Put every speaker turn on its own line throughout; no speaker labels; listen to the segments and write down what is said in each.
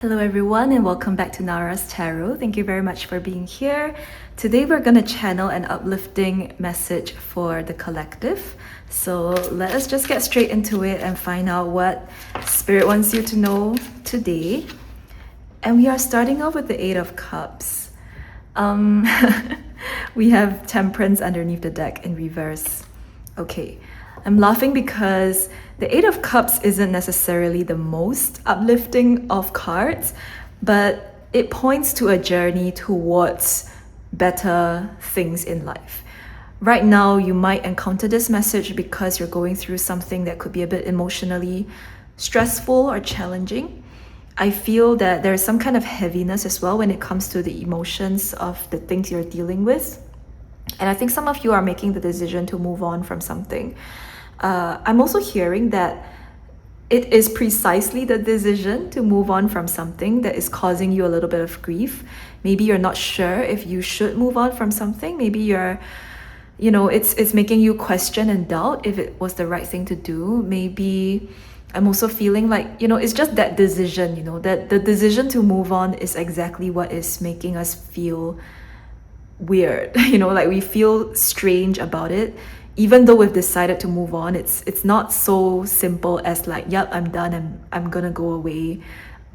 Hello everyone and welcome back to Nara's Tarot. Thank you very much for being here. Today we're going to channel an uplifting message for the collective. So let us just get straight into it and find out what Spirit wants you to know today. And we are starting off with the Eight of Cups. We have Temperance underneath the deck in reverse. Okay, I'm laughing because the Eight of Cups isn't necessarily the most uplifting of cards, but it points to a journey towards better things in life. Right now, you might encounter this message because you're going through something that could be a bit emotionally stressful or challenging. I feel that there's some kind of heaviness as well when it comes to the emotions of the things you're dealing with. And I think some of you are making the decision to move on from something. I'm also hearing that it is precisely the decision to move on from something that is causing you a little bit of grief. Maybe you're not sure if you should move on from something. Maybe it's making you question and doubt if it was the right thing to do. Maybe I'm also feeling like, it's just that decision, that the decision to move on is exactly what is making us feel weird. Like we feel strange about it. Even though we've decided to move on, it's not so simple as like, yep, I'm done, I'm gonna go away,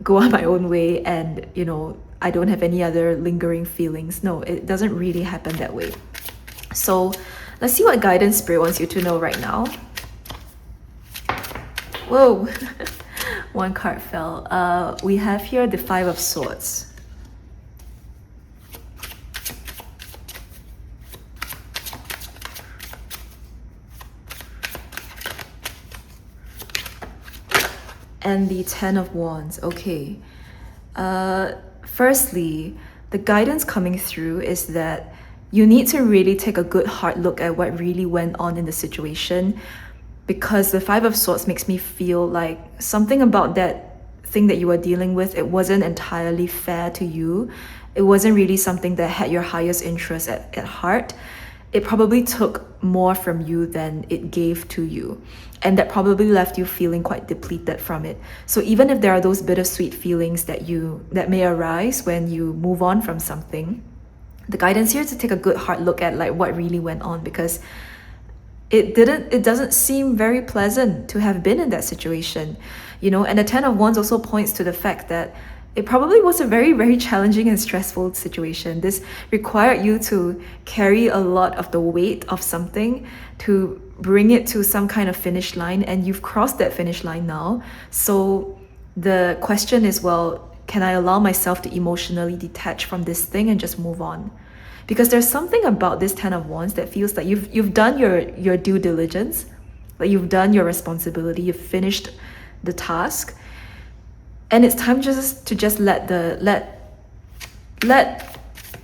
go on my own way, and I don't have any other lingering feelings. No, it doesn't really happen that way. So let's see what guidance Spirit wants you to know right now. Whoa, one card fell. We have here the Five of Swords. And the Ten of Wands. Okay. Firstly, the guidance coming through is that you need to really take a good hard look at what really went on in the situation, because the Five of Swords makes me feel like something about that thing that you were dealing with, it wasn't entirely fair to you. It wasn't really something that had your highest interest at heart. It probably took more from you than it gave to you. And that probably left you feeling quite depleted from it. So even if there are those bittersweet feelings that may arise when you move on from something, the guidance here is to take a good hard look at like what really went on, because it doesn't seem very pleasant to have been in that situation. And the Ten of Wands also points to the fact that it probably was a very, very challenging and stressful situation. This required you to carry a lot of the weight of something to bring it to some kind of finish line, and you've crossed that finish line now. So the question is, well, can I allow myself to emotionally detach from this thing and just move on? Because there's something about this Ten of Wands that feels like you've done your due diligence, like you've done your responsibility, you've finished the task. And it's time just to let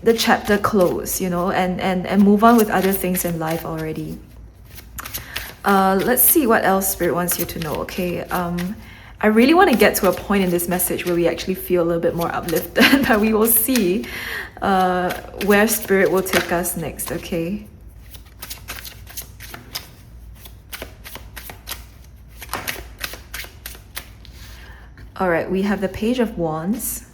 the chapter close, and move on with other things in life already. Let's see what else Spirit wants you to know. Okay. I really want to get to a point in this message where we actually feel a little bit more uplifted, but we will see where Spirit will take us next. Okay. All right, we have the Page of Wands.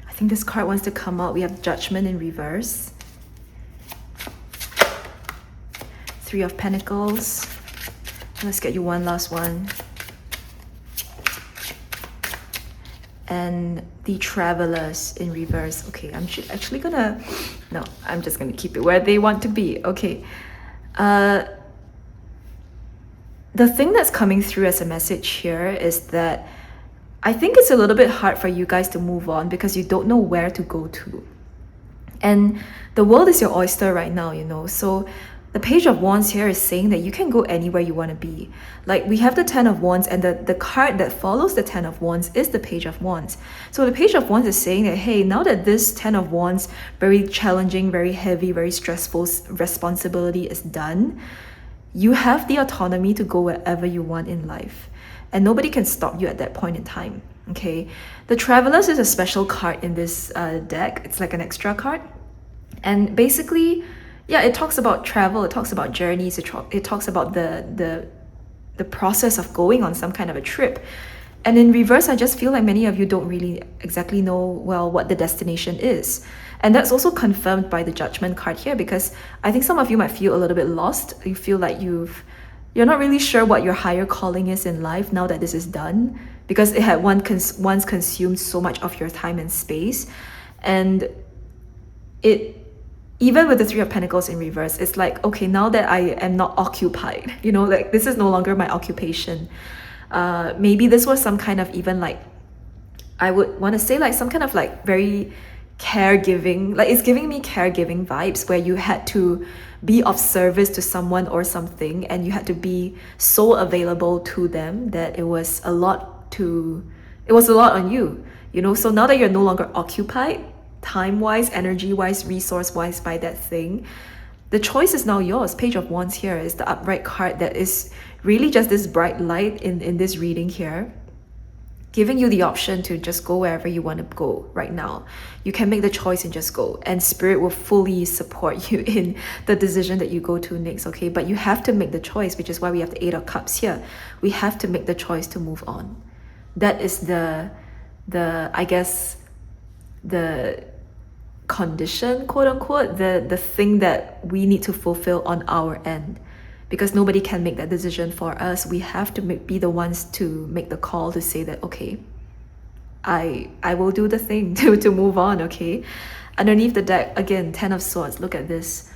I think this card wants to come out. We have Judgment in reverse. Three of Pentacles. Let's get you one last one. And the Travelers in reverse. Okay, I'm just gonna keep it where they want to be. Okay. The thing that's coming through as a message here is that I think it's a little bit hard for you guys to move on because you don't know where to go to. And the world is your oyster right now, so the Page of Wands here is saying that you can go anywhere you want to be. Like we have the Ten of Wands, and the card that follows the Ten of Wands is the Page of Wands. So the Page of Wands is saying that, hey, now that this Ten of Wands, very challenging, very heavy, very stressful responsibility is done, you have the autonomy to go wherever you want in life. And nobody can stop you at that point in time. Okay, the Travelers is a special card in this deck. It's like an extra card. And basically, yeah, it talks about travel, it talks about journeys, it talks about the process of going on some kind of a trip. And in reverse, I just feel like many of you don't really exactly know, well, what the destination is. And that's also confirmed by the Judgment card here, because I think some of you might feel a little bit lost. You feel like you're not really sure what your higher calling is in life now that this is done, because it had once consumed so much of your time and space. And it, even with the Three of Pentacles in reverse, it's like, okay, now that I am not occupied, like this is no longer my occupation. Maybe this was some kind of, even like, I would want to say like some kind of like very caregiving, like it's giving me caregiving vibes, where you had to be of service to someone or something, and you had to be so available to them that it was a lot on you, so now that you're no longer occupied, time-wise, energy-wise, resource-wise, by that thing, the choice is now yours. Page of Wands here is the upright card that is really just this bright light in this reading here, giving you the option to just go wherever you want to go right now. You can make the choice and just go, and Spirit will fully support you in the decision that you go to next, okay? But you have to make the choice, which is why we have the Eight of Cups here. We have to make the choice to move on. That is the I guess, the condition, quote unquote, the thing that we need to fulfill on our end, because nobody can make that decision for us. We have to be the ones to make the call to say that, okay, I will do the thing to move on, okay? Underneath the deck, again, Ten of Swords. Look at this.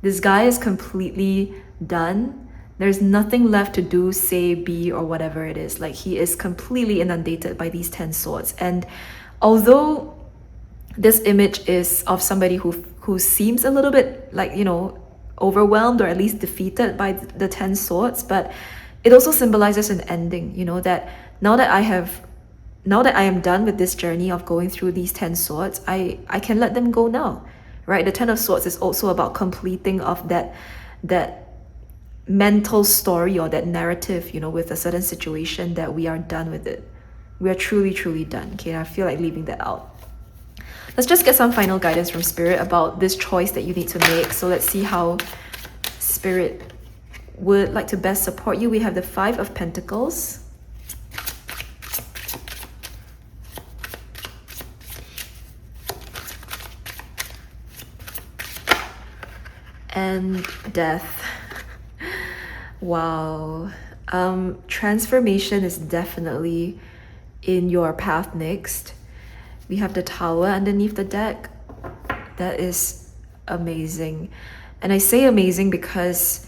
This guy is completely done. There's nothing left to do, say, be, or whatever it is. Like, he is completely inundated by these 10 swords. And although this image is of somebody who seems a little bit like, overwhelmed or at least defeated by the 10 swords, but it also symbolizes an ending, that now that I am done with this journey of going through these 10 swords, I can let them go now, right? The 10 of Swords is also about completing of that mental story or that narrative, with a certain situation, that we are done with it. We are truly, truly done, okay? I feel like leaving that out. Let's just get some final guidance from Spirit about this choice that you need to make. So let's see how Spirit would like to best support you. We have the Five of Pentacles. And Death. Wow. Transformation is definitely in your path next. We have the Tower underneath the deck. That is amazing. And I say amazing because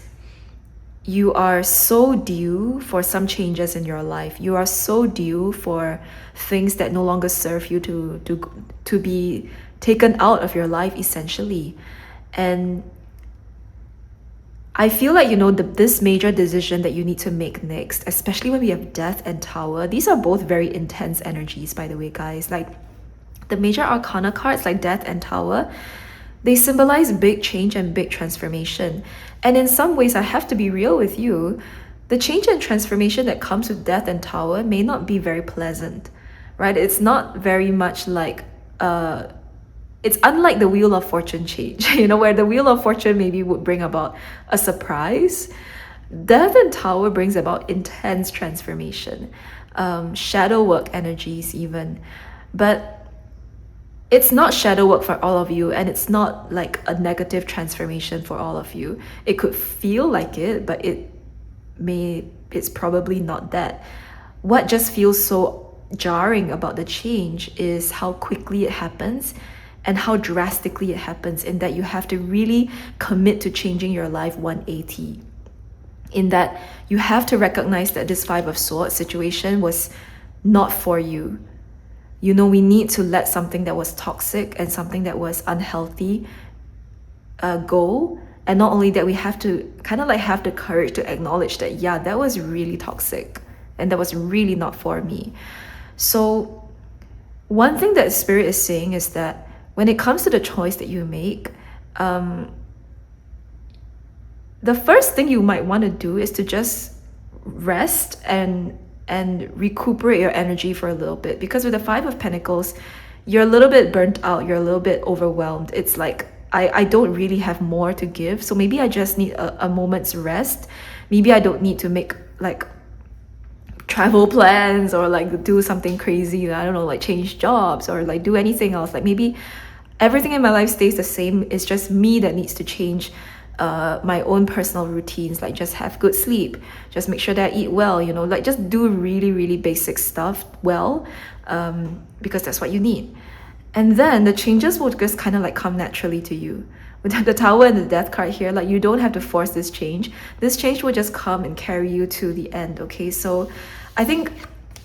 you are so due for some changes in your life. You are so due for things that no longer serve you to be taken out of your life, essentially. And I feel like, this major decision that you need to make next, especially when we have Death and Tower, these are both very intense energies, by the way, guys. Like, the major arcana cards like Death and Tower, they symbolize big change and big transformation. And in some ways, I have to be real with you, the change and transformation that comes with Death and Tower may not be very pleasant, right? It's not very much like, it's unlike the Wheel of Fortune change, where the Wheel of Fortune maybe would bring about a surprise. Death and Tower brings about intense transformation, shadow work energies even. But it's not shadow work for all of you, and it's not like a negative transformation for all of you. It could feel like it, but it's probably not that. What just feels so jarring about the change is how quickly it happens and how drastically it happens, in that you have to really commit to changing your life 180. In that you have to recognize that this Five of Swords situation was not for you. We need to let something that was toxic and something that was unhealthy go. And not only that, we have to kind of like have the courage to acknowledge that, yeah, that was really toxic and that was really not for me. So one thing that Spirit is saying is that when it comes to the choice that you make, the first thing you might want to do is to just rest and recuperate your energy for a little bit. Because with the Five of Pentacles, you're a little bit burnt out, you're a little bit overwhelmed. It's like I don't really have more to give. So maybe I just need a moment's rest. Maybe I don't need to make like travel plans or like do something crazy. I don't know, like change jobs or like do anything else. Like maybe everything in my life stays the same. It's just me that needs to change my own personal routines, like just have good sleep, just make sure that I eat well, you know, like just do really, really basic stuff well, because that's what you need. And then the changes will just kind of like come naturally to you. With the tower and the death card here, like you don't have to force this change. This change will just come and carry you to the end, okay? So I think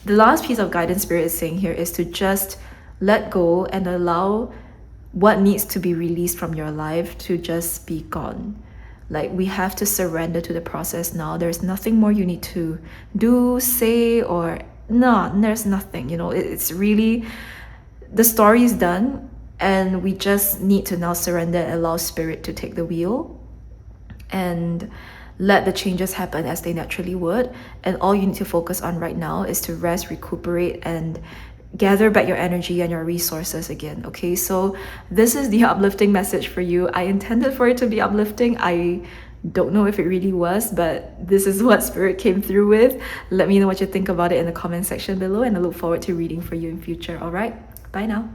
the last piece of guidance Spirit is saying here is to just let go and allow what needs to be released from your life to just be gone. Like we have to surrender to the process now. There's nothing more you need to do, say, or no, there's nothing, you know, it's really, the story is done and we just need to now surrender and allow Spirit to take the wheel and let the changes happen as they naturally would. And all you need to focus on right now is to rest, recuperate, and gather back your energy and your resources again, okay? So this is the uplifting message for you. I intended for it to be uplifting. I don't know if it really was, but this is what Spirit came through with. Let me know what you think about it in the comment section below, and I look forward to reading for you in future. All right, bye now.